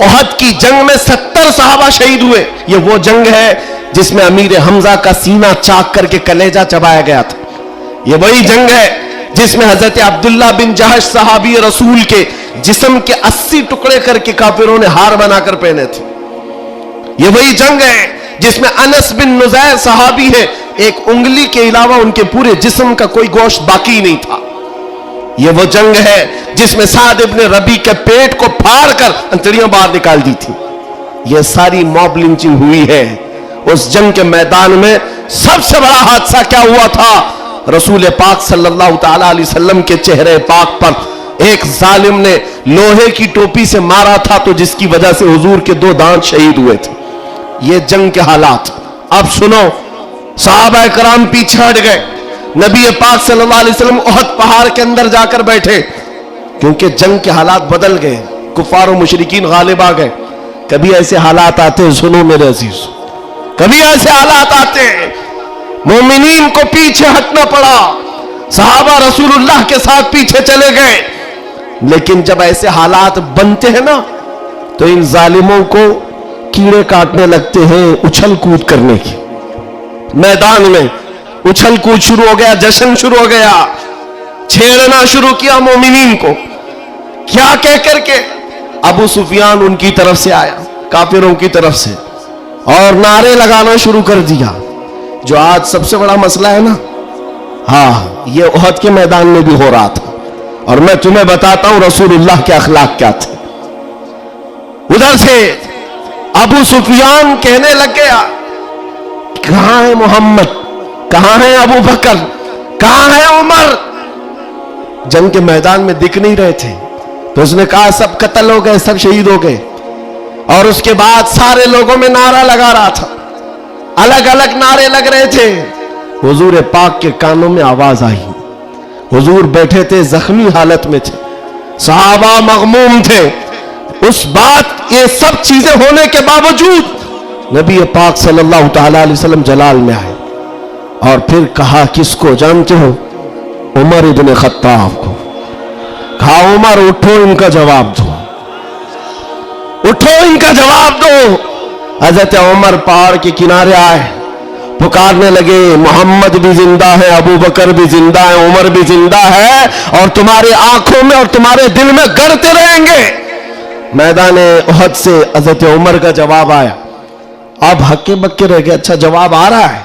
احد کی جنگ میں 70 صحابہ شہید ہوئے. یہ وہ جنگ ہے جس میں امیر حمزہ کا سینہ چاک کر کے کلیجہ چبایا گیا تھا. یہ وہی جنگ ہے جس میں حضرت عبداللہ بن جہش صحابی رسول کے جسم کے 80 ٹکڑے کر کے کافروں نے ہار بنا کر پہنے تھے. یہ وہی جنگ ہے جس میں انس بن نزیر صحابی ہے, ایک انگلی کے علاوہ ان کے پورے جسم کا کوئی گوشت باقی نہیں تھا. یہ وہ جنگ ہے جس میں سعد ابن ربی کے پیٹ کو پھاڑ کر انتڑیاں باہر نکال دی تھی. یہ ساری موب لنچنگ ہوئی ہے. اس جنگ کے میدان میں سب سے بڑا حادثہ کیا ہوا تھا؟ رسول پاک صلی اللہ تعالی علیہ وسلم کے چہرے پاک پر ایک ظالم نے لوہے کی ٹوپی سے مارا تھا, تو جس کی وجہ سے حضور کے 2 دانت شہید ہوئے تھے. یہ جنگ کے حالات. اب سنو, صحابہ کرام پیچھے ہٹ گئے. نبی پاک صلی اللہ علیہ وسلم احد پہاڑ کے اندر جا کر بیٹھے, کیونکہ جنگ کے حالات بدل گئے, کفار و مشرکین غالب آ گئے. کبھی ایسے حالات آتے ہیں, سنو میرے عزیز, کبھی ایسے حالات آتے ہیں مومنین کو پیچھے ہٹنا پڑا. صحابہ رسول اللہ کے ساتھ پیچھے چلے گئے. لیکن جب ایسے حالات بنتے ہیں نا, تو ان ظالموں کو کیڑے کاٹنے لگتے ہیں اچھل کود کرنے کی. میدان میں اچھل کود شروع ہو گیا, جشن شروع ہو گیا, چھیڑنا شروع کیا مومنین کو. کیا کہہ کر کے ابو سفیان ان کی طرف سے آیا, کافروں کی طرف سے, اور نعرے لگانا شروع کر دیا. جو آج سب سے بڑا مسئلہ ہے نا, ہاں, یہ احد کے میدان میں بھی ہو رہا تھا. اور میں تمہیں بتاتا ہوں رسول اللہ کے اخلاق کیا تھے. ادھر سے ابو سفیان کہنے لگ گیا, کہاں ہے محمد, کہاں ہے ابو بکر, کہاں ہے عمر؟ جنگ کے میدان میں دکھ نہیں رہے تھے. تو اس نے کہا سب قتل ہو گئے, سب شہید ہو گئے. اور اس کے بعد سارے لوگوں میں نعرہ لگا رہا تھا, الگ الگ نعرے لگ رہے تھے. حضور پاک کے کانوں میں آواز آئی. حضور بیٹھے تھے, زخمی حالت میں تھے, صحابہ مغموم تھے. اس بات, یہ سب چیزیں ہونے کے باوجود نبی پاک صلی اللہ تعالی علیہ وسلم جلال میں آئے, اور پھر کہا کس کو جانتے ہو؟ عمر ابن خطاب کو. کہا عمر اٹھو, ان کا جواب دو, اٹھو, ان کا جواب دو. حضرت عمر پہاڑ کے کنارے آئے, پکارنے لگے, محمد بھی زندہ ہے, ابو بکر بھی زندہ ہے, عمر بھی زندہ ہے, اور تمہاری آنکھوں میں اور تمہارے دل میں گڑتے رہیں گے. میدان احد سے حضرت عمر کا جواب آیا. اب ہکے بکے رہ گئے, اچھا جواب آ رہا ہے,